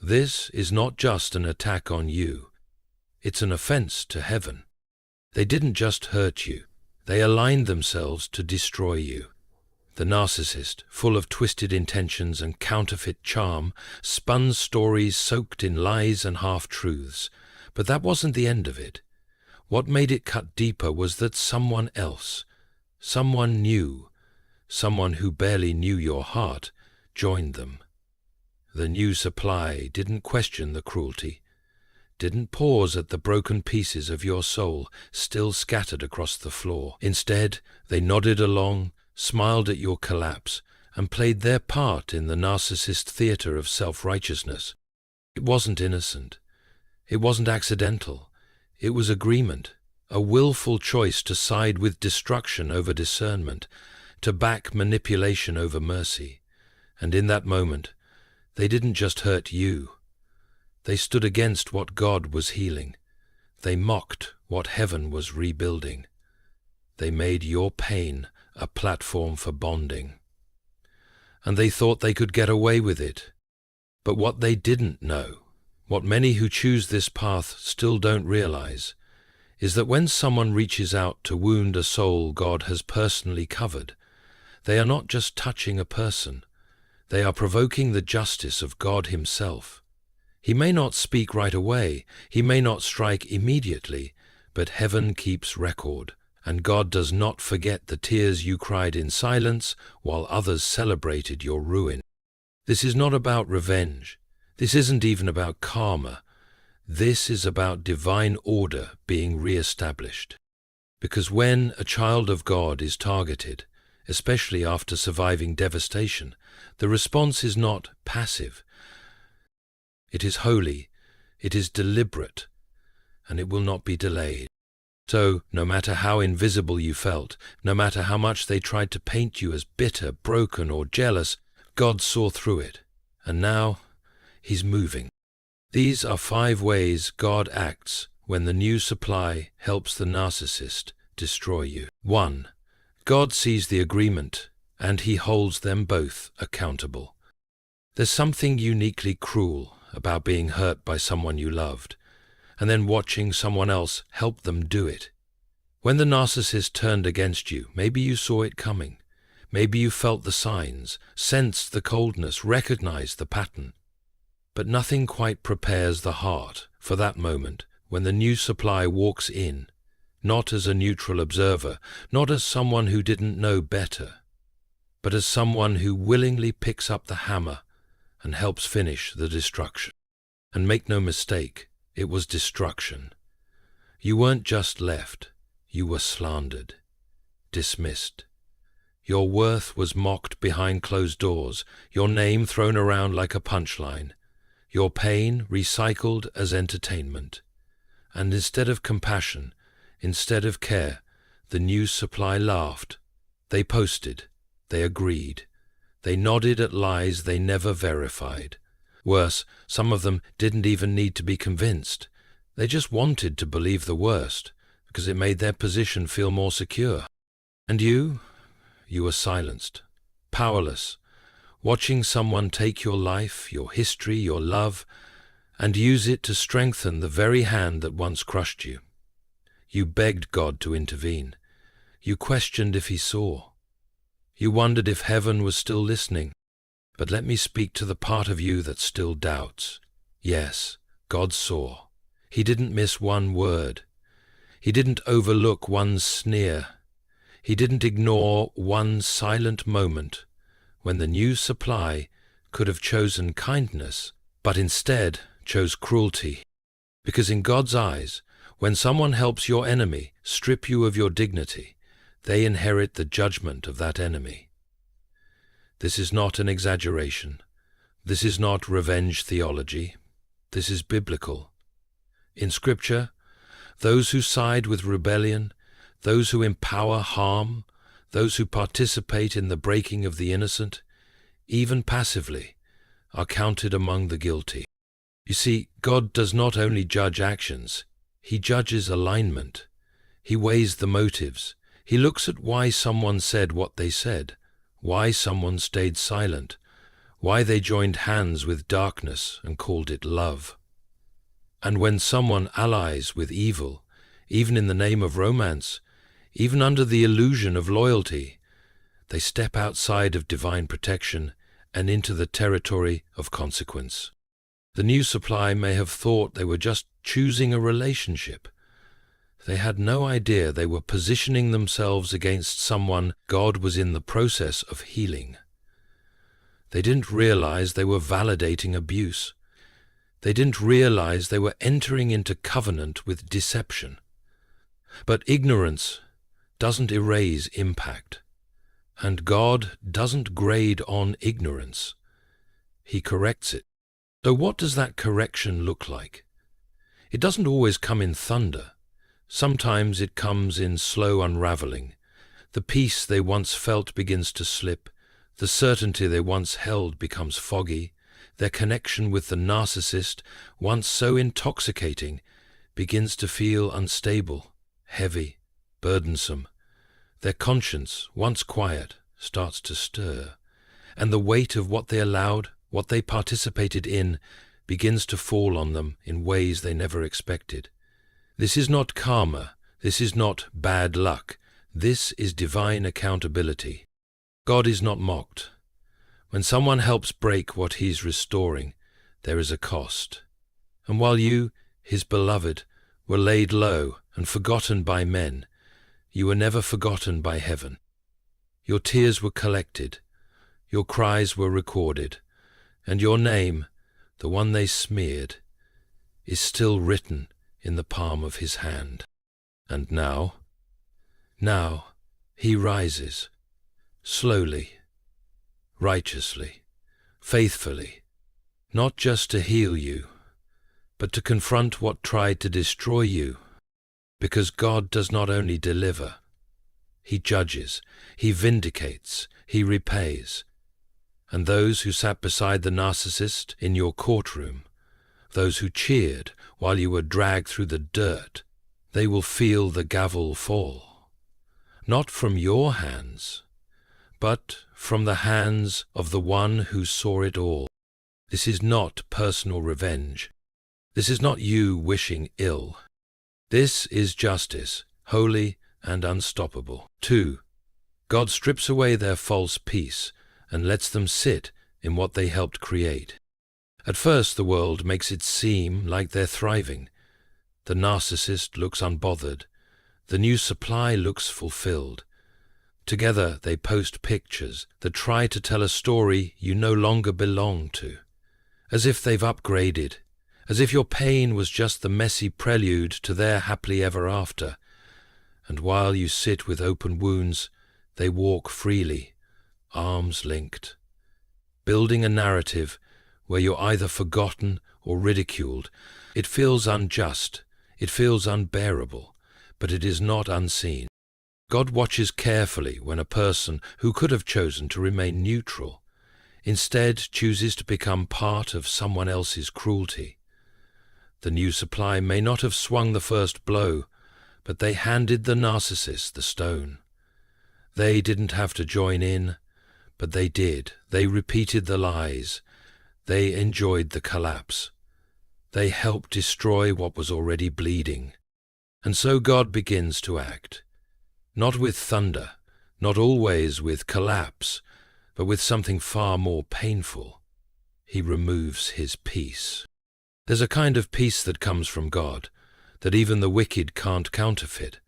This is not just an attack on you. It's an offense to heaven. They didn't just hurt you. They aligned themselves to destroy you. The narcissist, full of twisted intentions and counterfeit charm, spun stories soaked in lies and half-truths. But that wasn't the end of it. What made it cut deeper was that someone else, someone new, someone who barely knew your heart, joined them. The new supply didn't question the cruelty, didn't pause at the broken pieces of your soul still scattered across the floor. Instead, they nodded along, smiled at your collapse, and played their part in the narcissist theater of self-righteousness. It wasn't innocent. It wasn't accidental. It was agreement, a willful choice to side with destruction over discernment, to back manipulation over mercy. And in that moment, they didn't just hurt you. They stood against what God was healing. They mocked what heaven was rebuilding. They made your pain a platform for bonding. And they thought they could get away with it. But what they didn't know, what many who choose this path still don't realize, is that when someone reaches out to wound a soul God has personally covered, they are not just touching a person. They are provoking the justice of God himself. He may not speak right away, he may not strike immediately, but heaven keeps record, and God does not forget the tears you cried in silence while others celebrated your ruin. This is not about revenge. This isn't even about karma. This is about divine order being re-established. Because when a child of God is targeted, especially after surviving devastation, the response is not passive. It is holy, it is deliberate, and it will not be delayed. So, no matter how invisible you felt, no matter how much they tried to paint you as bitter, broken, or jealous, God saw through it. And now, He's moving. These are 5 ways God acts when the new supply helps the narcissist destroy you. 1. God sees the agreement, and He holds them both accountable. There's something uniquely cruel about being hurt by someone you loved, and then watching someone else help them do it. When the narcissist turned against you, maybe you saw it coming. Maybe you felt the signs, sensed the coldness, recognized the pattern. But nothing quite prepares the heart for that moment when the new supply walks in, not as a neutral observer, not as someone who didn't know better, but as someone who willingly picks up the hammer and helps finish the destruction. And make no mistake, it was destruction. You weren't just left, you were slandered, dismissed. Your worth was mocked behind closed doors, your name thrown around like a punchline, your pain recycled as entertainment. And instead of compassion, instead of care, the new supply laughed. They posted, they agreed, they nodded at lies they never verified. Worse, some of them didn't even need to be convinced. They just wanted to believe the worst, because it made their position feel more secure. And you were silenced, powerless, watching someone take your life, your history, your love, and use it to strengthen the very hand that once crushed you. You begged God to intervene. You questioned if He saw. You wondered if heaven was still listening. But let me speak to the part of you that still doubts. Yes, God saw. He didn't miss one word. He didn't overlook one sneer. He didn't ignore one silent moment when the new supply could have chosen kindness, but instead chose cruelty. Because in God's eyes, when someone helps your enemy strip you of your dignity, they inherit the judgment of that enemy. This is not an exaggeration. This is not revenge theology. This is biblical. In Scripture, those who side with rebellion, those who empower harm, those who participate in the breaking of the innocent, even passively, are counted among the guilty. You see, God does not only judge actions, He judges alignment. He weighs the motives. He looks at why someone said what they said, why someone stayed silent, why they joined hands with darkness and called it love. And when someone allies with evil, even in the name of romance, even under the illusion of loyalty, they step outside of divine protection and into the territory of consequence. The new supply may have thought they were just choosing a relationship. They had no idea they were positioning themselves against someone God was in the process of healing. They didn't realize they were validating abuse. They didn't realize they were entering into covenant with deception. But ignorance doesn't erase impact, and God doesn't grade on ignorance. He corrects it. So what does that correction look like? It doesn't always come in thunder. Sometimes it comes in slow unraveling. The peace they once felt begins to slip. The certainty they once held becomes foggy. Their connection with the narcissist, once so intoxicating, begins to feel unstable, heavy, burdensome. Their conscience, once quiet, starts to stir, and the weight of what they allowed, what they participated in, begins to fall on them in ways they never expected. This is not karma. This is not bad luck. This is divine accountability. God is not mocked. When someone helps break what he's restoring, there is a cost. And while you, his beloved, were laid low and forgotten by men, you were never forgotten by heaven. Your tears were collected, your cries were recorded, and your name, the one they smeared, is still written in the palm of his hand. And now he rises, slowly, righteously, faithfully, not just to heal you, but to confront what tried to destroy you. Because God does not only deliver, he judges, he vindicates, he repays. And those who sat beside the narcissist in your courtroom, those who cheered while you were dragged through the dirt, they will feel the gavel fall. Not from your hands, but from the hands of the one who saw it all. This is not personal revenge. This is not you wishing ill. This is justice, holy and unstoppable. 2. God strips away their false peace and lets them sit in what they helped create. At first the world makes it seem like they're thriving. The narcissist looks unbothered. The new supply looks fulfilled. Together they post pictures that try to tell a story you no longer belong to. As if they've upgraded. As if your pain was just the messy prelude to their happily ever after. And while you sit with open wounds, they walk freely, arms linked. Building a narrative where you're either forgotten or ridiculed. It feels unjust, it feels unbearable, but it is not unseen. God watches carefully when a person who could have chosen to remain neutral, instead chooses to become part of someone else's cruelty. The new supply may not have swung the first blow, but they handed the narcissist the stone. They didn't have to join in, but they did. They repeated the lies. They enjoyed the collapse. They helped destroy what was already bleeding. And so God begins to act, not with thunder, not always with collapse, but with something far more painful. He removes his peace. There's a kind of peace that comes from God, that even the wicked can't counterfeit.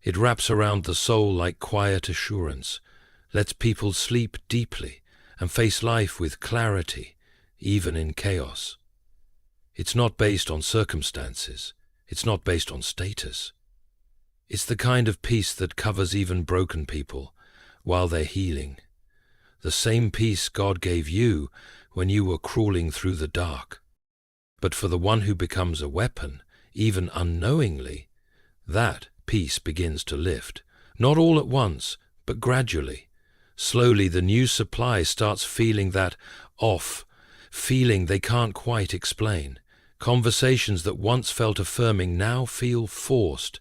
It wraps around the soul like quiet assurance, lets people sleep deeply and face life with clarity, even in chaos. It's not based on circumstances. It's not based on status. It's the kind of peace that covers even broken people while they're healing. The same peace God gave you when you were crawling through the dark. But for the one who becomes a weapon, even unknowingly, that peace begins to lift. Not all at once, but gradually. Slowly the new supply starts feeling that off, feeling they can't quite explain. Conversations that once felt affirming now feel forced.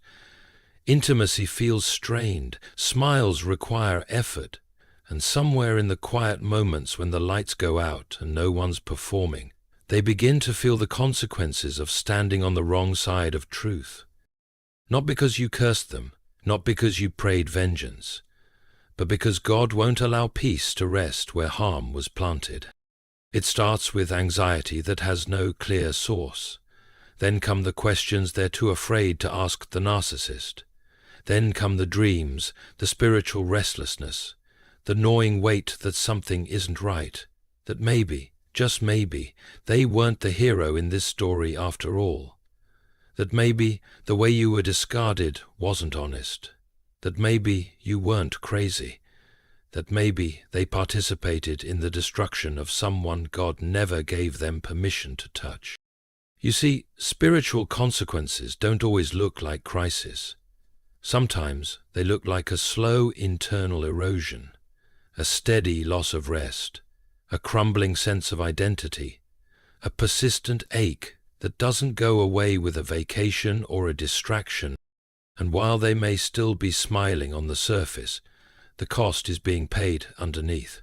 Intimacy feels strained. Smiles require effort. And somewhere in the quiet moments when the lights go out and no one's performing, they begin to feel the consequences of standing on the wrong side of truth. Not because you cursed them, not because you prayed vengeance, but because God won't allow peace to rest where harm was planted. It starts with anxiety that has no clear source. Then come the questions they're too afraid to ask the narcissist. Then come the dreams, the spiritual restlessness, the gnawing weight that something isn't right, that maybe, just maybe, they weren't the hero in this story after all. That maybe the way you were discarded wasn't honest. That maybe you weren't crazy. That maybe they participated in the destruction of someone God never gave them permission to touch. You see, spiritual consequences don't always look like crisis. Sometimes they look like a slow internal erosion, a steady loss of rest, a crumbling sense of identity, a persistent ache that doesn't go away with a vacation or a distraction, and while they may still be smiling on the surface, the cost is being paid underneath.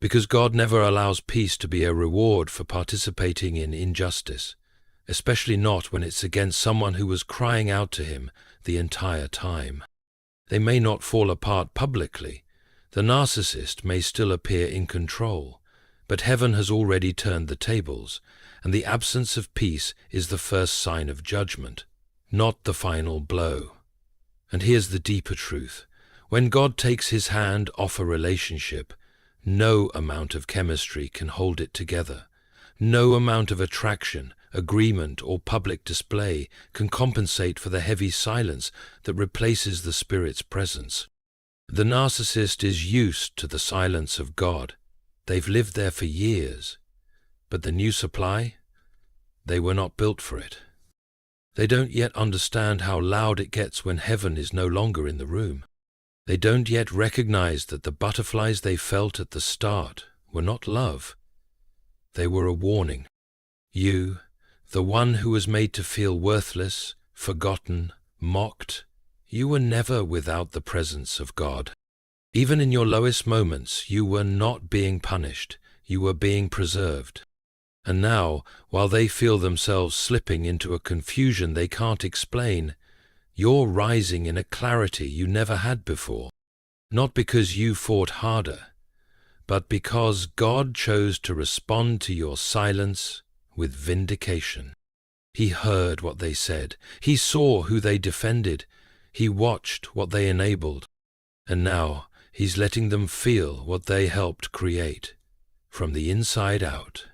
Because God never allows peace to be a reward for participating in injustice, especially not when it's against someone who was crying out to Him the entire time. They may not fall apart publicly. The narcissist may still appear in control, but heaven has already turned the tables, and the absence of peace is the first sign of judgment, not the final blow. And here's the deeper truth. When God takes His hand off a relationship, no amount of chemistry can hold it together. No amount of attraction, agreement, or public display can compensate for the heavy silence that replaces the Spirit's presence. The narcissist is used to the silence of God. They've lived there for years. But the new supply? They were not built for it. They don't yet understand how loud it gets when heaven is no longer in the room. They don't yet recognize that the butterflies they felt at the start were not love. They were a warning. You, the one who was made to feel worthless, forgotten, mocked, you were never without the presence of God. Even in your lowest moments, you were not being punished, you were being preserved. And now, while they feel themselves slipping into a confusion they can't explain, you're rising in a clarity you never had before. Not because you fought harder, but because God chose to respond to your silence with vindication. He heard what they said. He saw who they defended. He watched what they enabled. And now He's letting them feel what they helped create, from the inside out.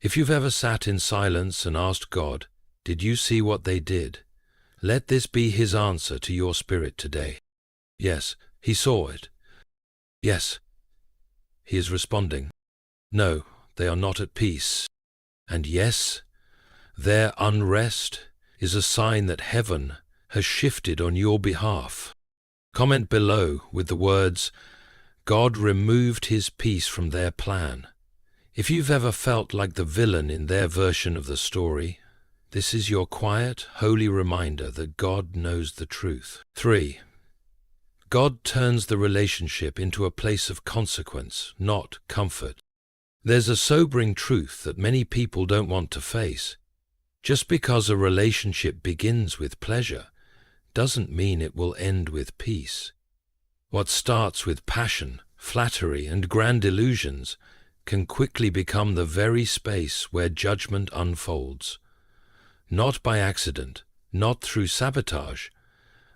If you've ever sat in silence and asked God, "Did you see what they did?" let this be His answer to your spirit today. Yes, He saw it. Yes, He is responding. No, they are not at peace. And yes, their unrest is a sign that heaven has shifted on your behalf. Comment below with the words, "God removed His peace from their plan." If you've ever felt like the villain in their version of the story, this is your quiet, holy reminder that God knows the truth. 3. God turns the relationship into a place of consequence, not comfort. There's a sobering truth that many people don't want to face. Just because a relationship begins with pleasure doesn't mean it will end with peace. What starts with passion, flattery, and grand illusions can quickly become the very space where judgment unfolds. Not by accident, not through sabotage,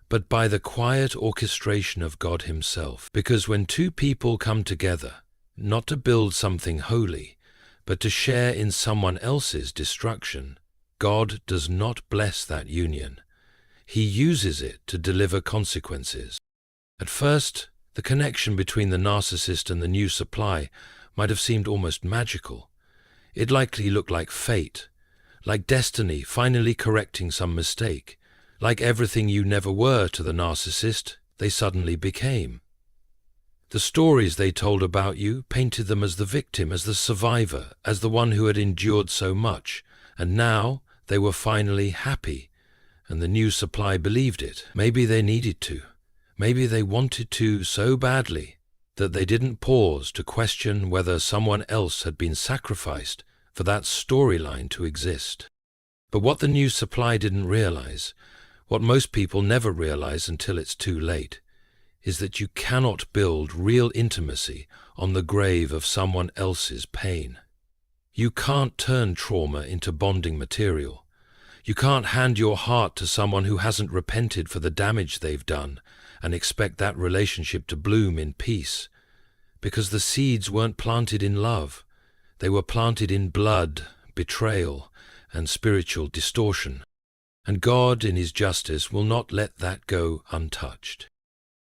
but by the quiet orchestration of God Himself. Because when two people come together, not to build something holy, but to share in someone else's destruction, God does not bless that union. He uses it to deliver consequences. At first, the connection between the narcissist and the new supply might have seemed almost magical. It likely looked like fate, like destiny finally correcting some mistake, like everything you never were to the narcissist, they suddenly became. The stories they told about you painted them as the victim, as the survivor, as the one who had endured so much, and now they were finally happy, and the new supply believed it. Maybe they needed to. Maybe they wanted to so badly. that they didn't pause to question whether someone else had been sacrificed for that storyline to exist. But what the new supply didn't realize, what most people never realize until it's too late, is that you cannot build real intimacy on the grave of someone else's pain. You can't turn trauma into bonding material. You can't hand your heart to someone who hasn't repented for the damage they've done and expect that relationship to bloom in peace, because the seeds weren't planted in love. They were planted in blood, betrayal, and spiritual distortion. And God, in His justice, will not let that go untouched.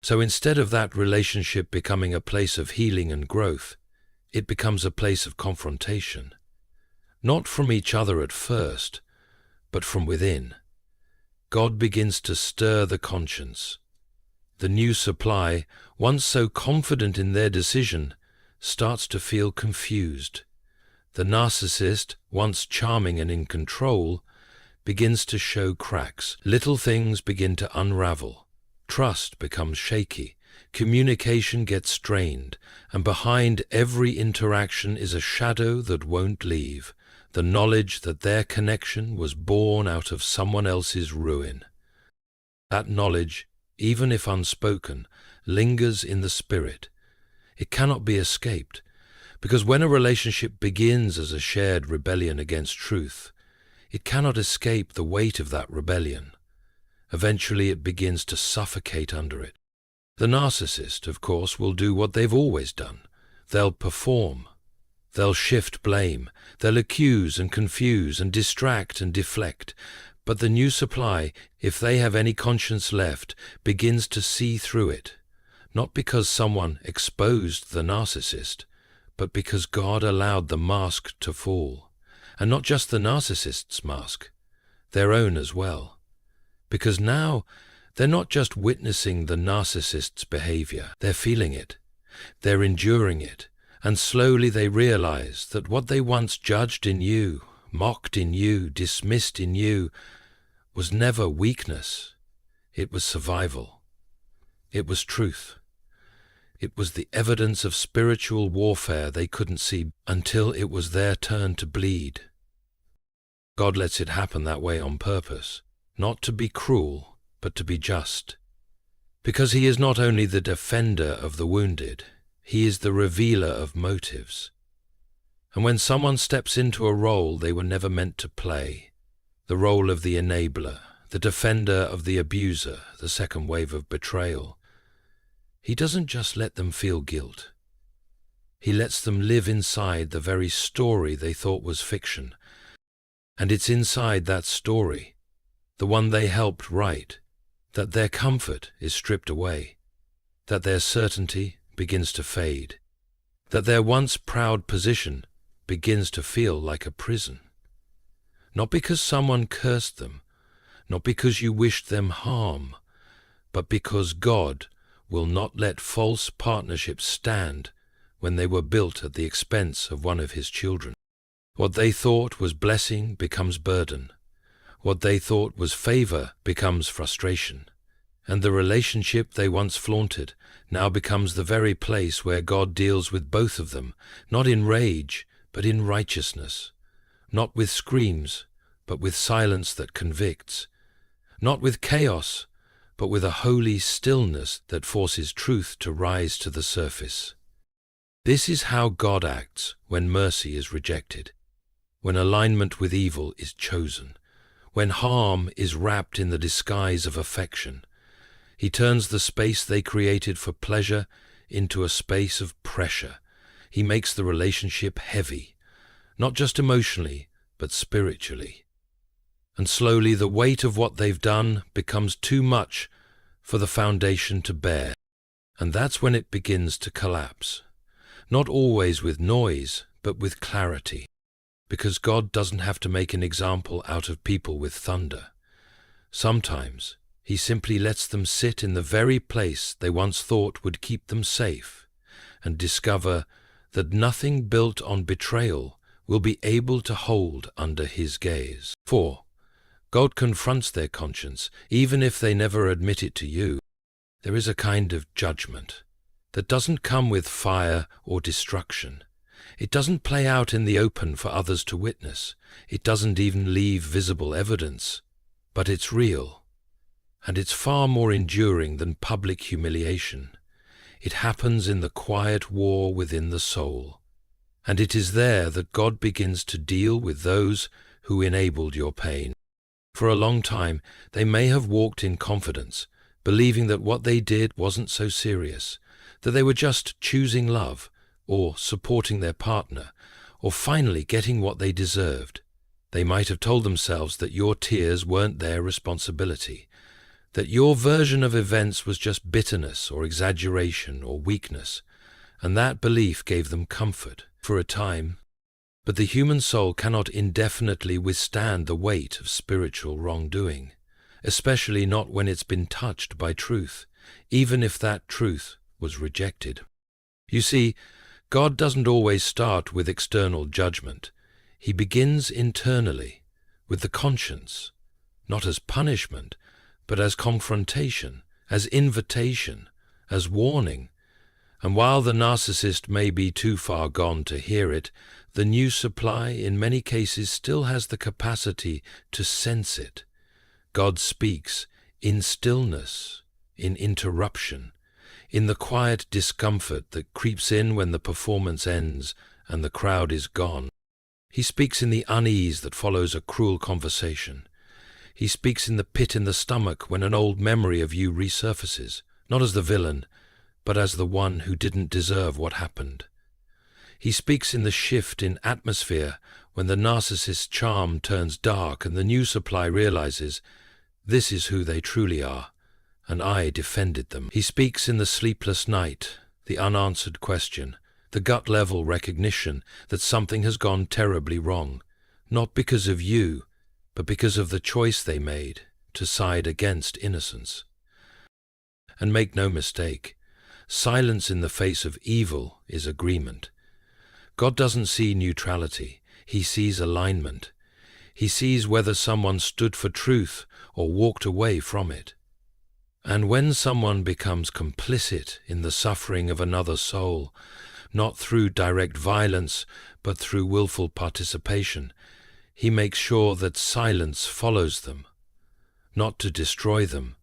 So instead of that relationship becoming a place of healing and growth, it becomes a place of confrontation. Not from each other at first, but from within. God begins to stir the conscience. The new supply, once so confident in their decision, starts to feel confused. The narcissist, once charming and in control, begins to show cracks. Little things begin to unravel. Trust becomes shaky. Communication gets strained, and behind every interaction is a shadow that won't leave, the knowledge that their connection was born out of someone else's ruin. That knowledge, even if unspoken, lingers in the spirit. It cannot be escaped, because when a relationship begins as a shared rebellion against truth, it cannot escape the weight of that rebellion. Eventually it begins to suffocate under it. The narcissist, of course, will do what they've always done. They'll perform. They'll shift blame. They'll accuse and confuse and distract and deflect. But the new supply, if they have any conscience left, begins to see through it. Not because someone exposed the narcissist, but because God allowed the mask to fall. And not just the narcissist's mask, their own as well. Because now, they're not just witnessing the narcissist's behavior, they're feeling it, they're enduring it, and slowly they realize that what they once judged in you, mocked in you, dismissed in you, was never weakness. It was survival. It was truth. It was the evidence of spiritual warfare they couldn't see until it was their turn to bleed. God lets it happen that way on purpose, not to be cruel, but to be just. Because He is not only the defender of the wounded, He is the revealer of motives. And when someone steps into a role they were never meant to play, the role of the enabler, the defender of the abuser, the second wave of betrayal, He doesn't just let them feel guilt. He lets them live inside the very story they thought was fiction. And it's inside that story, the one they helped write, that their comfort is stripped away, that their certainty begins to fade, that their once proud position begins to feel like a prison. Not because someone cursed them, not because you wished them harm, but because God will not let false partnerships stand when they were built at the expense of one of His children. What they thought was blessing becomes burden. What they thought was favor becomes frustration. And the relationship they once flaunted now becomes the very place where God deals with both of them, not in rage, but in righteousness. Not with screams, but with silence that convicts. Not with chaos, but with a holy stillness that forces truth to rise to the surface. This is how God acts when mercy is rejected, when alignment with evil is chosen, when harm is wrapped in the disguise of affection. He turns the space they created for pleasure into a space of pressure. He makes the relationship heavy, not just emotionally, but spiritually. And slowly the weight of what they've done becomes too much for the foundation to bear. And that's when it begins to collapse. Not always with noise, but with clarity. Because God doesn't have to make an example out of people with thunder. Sometimes He simply lets them sit in the very place they once thought would keep them safe, and discover that nothing built on betrayal will be able to hold under His gaze. 4. God confronts their conscience, even if they never admit it to you. There is a kind of judgment. that doesn't come with fire or destruction. It doesn't play out in the open for others to witness. It doesn't even leave visible evidence. But it's real, and it's far more enduring than public humiliation. It happens in the quiet war within the soul, and it is there that God begins to deal with those who enabled your pain. For a long time, they may have walked in confidence, believing that what they did wasn't so serious, that they were just choosing love, or supporting their partner, or finally getting what they deserved. They might have told themselves that your tears weren't their responsibility, that your version of events was just bitterness or exaggeration or weakness, and that belief gave them comfort for a time. But the human soul cannot indefinitely withstand the weight of spiritual wrongdoing, especially not when it's been touched by truth, even if that truth was rejected. You see, God doesn't always start with external judgment. He begins internally, with the conscience, not as punishment, but as confrontation, as invitation, as warning. And while the narcissist may be too far gone to hear it, the new supply in many cases still has the capacity to sense it. God speaks in stillness, in interruption, in the quiet discomfort that creeps in when the performance ends and the crowd is gone. He speaks in the unease that follows a cruel conversation. He speaks in the pit in the stomach when an old memory of you resurfaces, not as the villain, but as the one who didn't deserve what happened. He speaks in the shift in atmosphere when the narcissist's charm turns dark and the new supply realizes, this is who they truly are, and I defended them. He speaks in the sleepless night, the unanswered question, the gut-level recognition that something has gone terribly wrong, not because of you, but because of the choice they made to side against innocence. And make no mistake, silence in the face of evil is agreement. God doesn't see neutrality, he sees alignment. He sees whether someone stood for truth or walked away from it. And when someone becomes complicit in the suffering of another soul, not through direct violence, but through willful participation, he makes sure that silence follows them, not to destroy them,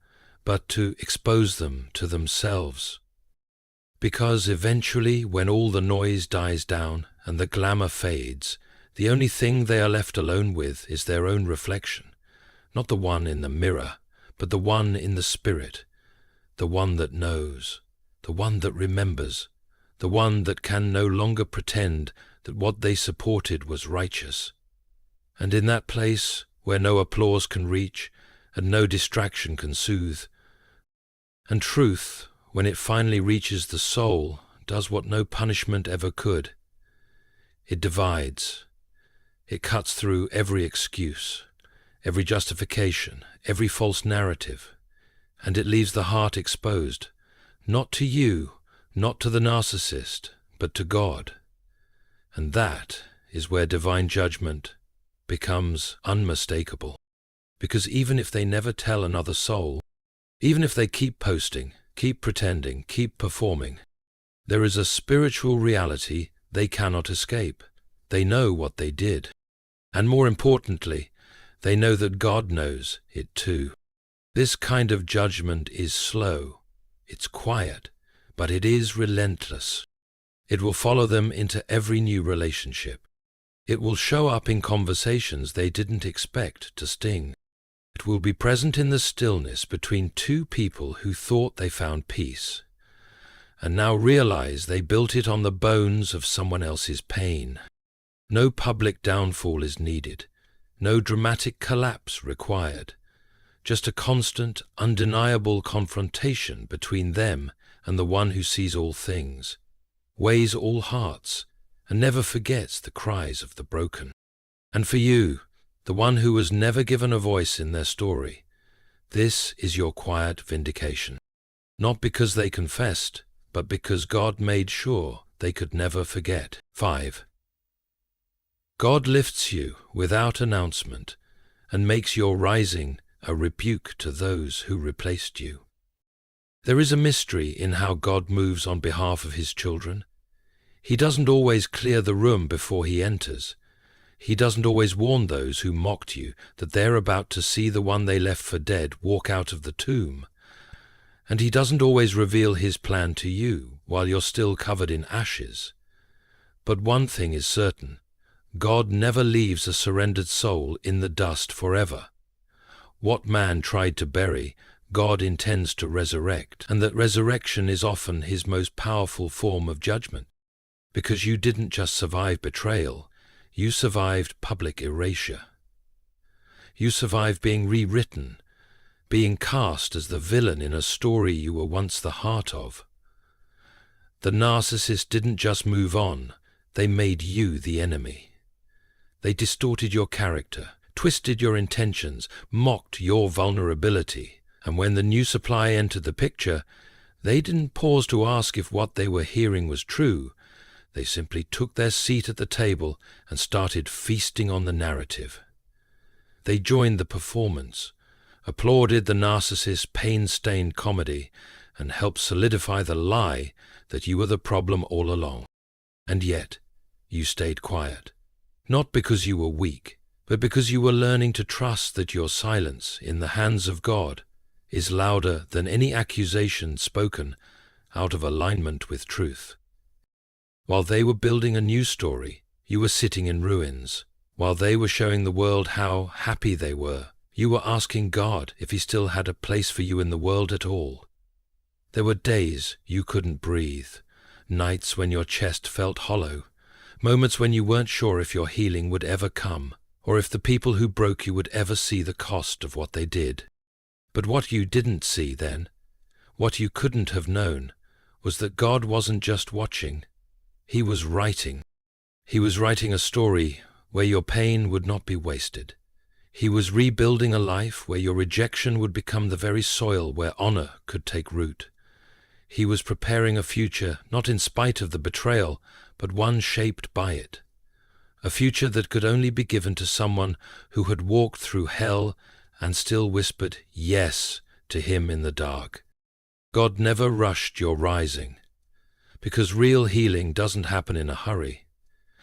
but to expose them to themselves. Because eventually, when all the noise dies down and the glamour fades, the only thing they are left alone with is their own reflection, not the one in the mirror, but the one in the spirit, the one that knows, the one that remembers, the one that can no longer pretend that what they supported was righteous. And in that place, where no applause can reach and no distraction can soothe, and truth, when it finally reaches the soul, does what no punishment ever could. It divides. It cuts through every excuse, every justification, every false narrative, and it leaves the heart exposed, not to you, not to the narcissist, but to God. And that is where divine judgment becomes unmistakable. Because even if they never tell another soul, even if they keep posting, keep pretending, keep performing, there is a spiritual reality they cannot escape. They know what they did. And more importantly, they know that God knows it too. This kind of judgment is slow, it's quiet, but it is relentless. It will follow them into every new relationship. It will show up in conversations they didn't expect to sting. It will be present in the stillness between two people who thought they found peace, and now realize they built it on the bones of someone else's pain. No public downfall is needed, no dramatic collapse required, just a constant, undeniable confrontation between them and the one who sees all things, weighs all hearts, and never forgets the cries of the broken. And for you, the one who was never given a voice in their story, this is your quiet vindication. Not because they confessed, but because God made sure they could never forget. 5. God lifts you without announcement and makes your rising a rebuke to those who replaced you. There is a mystery in how God moves on behalf of his children. He doesn't always clear the room before he enters. He doesn't always warn those who mocked you that they're about to see the one they left for dead walk out of the tomb. And he doesn't always reveal his plan to you while you're still covered in ashes. But one thing is certain: God never leaves a surrendered soul in the dust forever. What man tried to bury, God intends to resurrect, and that resurrection is often his most powerful form of judgment. Because you didn't just survive betrayal, you survived public erasure. You survived being rewritten, being cast as the villain in a story you were once the heart of. The narcissist didn't just move on, they made you the enemy. They distorted your character, twisted your intentions, mocked your vulnerability, and when the new supply entered the picture, they didn't pause to ask if what they were hearing was true. They simply took their seat at the table and started feasting on the narrative. They joined the performance, applauded the narcissist's pain-stained comedy, and helped solidify the lie that you were the problem all along. And yet, you stayed quiet. Not because you were weak, but because you were learning to trust that your silence in the hands of God is louder than any accusation spoken out of alignment with truth. While they were building a new story, you were sitting in ruins. While they were showing the world how happy they were, you were asking God if he still had a place for you in the world at all. There were days you couldn't breathe, nights when your chest felt hollow, moments when you weren't sure if your healing would ever come, or if the people who broke you would ever see the cost of what they did. But what you didn't see then, what you couldn't have known, was that God wasn't just watching. He was writing. He was writing a story where your pain would not be wasted. He was rebuilding a life where your rejection would become the very soil where honor could take root. He was preparing a future not in spite of the betrayal, but one shaped by it. A future that could only be given to someone who had walked through hell and still whispered yes to him in the dark. God never rushed your rising, because real healing doesn't happen in a hurry.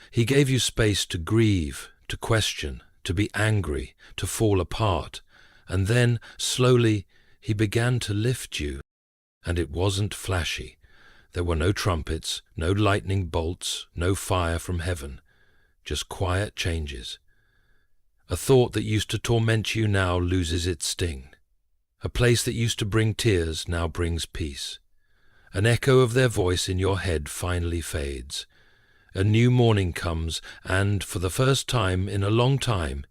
He gave you space to grieve, to question, to be angry, to fall apart, and then, slowly, he began to lift you. And it wasn't flashy. There were no trumpets, no lightning bolts, no fire from heaven, just quiet changes. A thought that used to torment you now loses its sting. A place that used to bring tears now brings peace. An echo of their voice in your head finally fades. A new morning comes, and for the first time in a long time,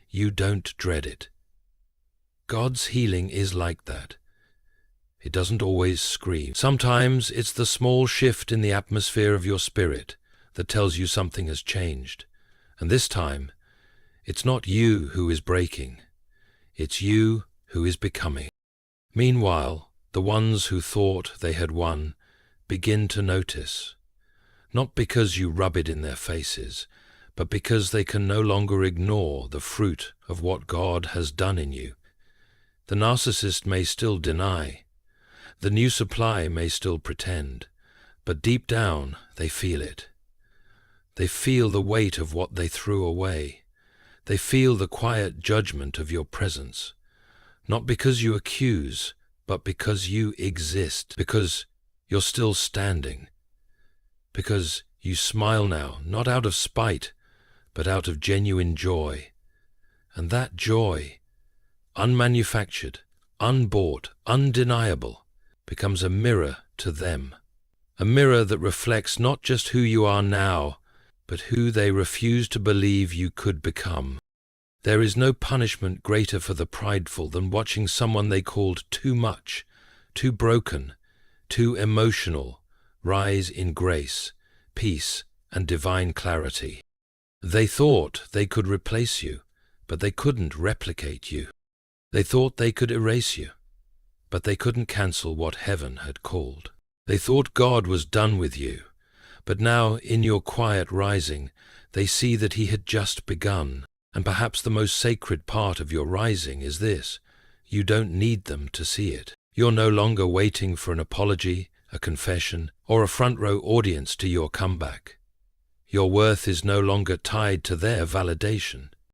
you don't dread it. God's healing is like that. It doesn't always scream. Sometimes it's the small shift in the atmosphere of your spirit that tells you something has changed. And this time, it's not you who is breaking. It's you who is becoming. Meanwhile, the ones who thought they had won begin to notice. Not because you rub it in their faces, but because they can no longer ignore the fruit of what God has done in you. The narcissist may still deny. The new supply may still pretend, but deep down they feel it. They feel the weight of what they threw away. They feel the quiet judgment of your presence, not because you accuse, but because you exist, because you're still standing, because you smile now, not out of spite, but out of genuine joy. And that joy, unmanufactured, unbought, undeniable, becomes a mirror to them. A mirror that reflects not just who you are now, but who they refuse to believe you could become. There is no punishment greater for the prideful than watching someone they called too much, too broken, too emotional, rise in grace, peace, and divine clarity. They thought they could replace you, but they couldn't replicate you. They thought they could erase you, but they couldn't cancel what heaven had called. They thought God was done with you, but now in your quiet rising, they see that he had just begun. And perhaps the most sacred part of your rising is this: you don't need them to see it. You're no longer waiting for an apology, a confession, or a front-row audience to your comeback. Your worth is no longer tied to their validation.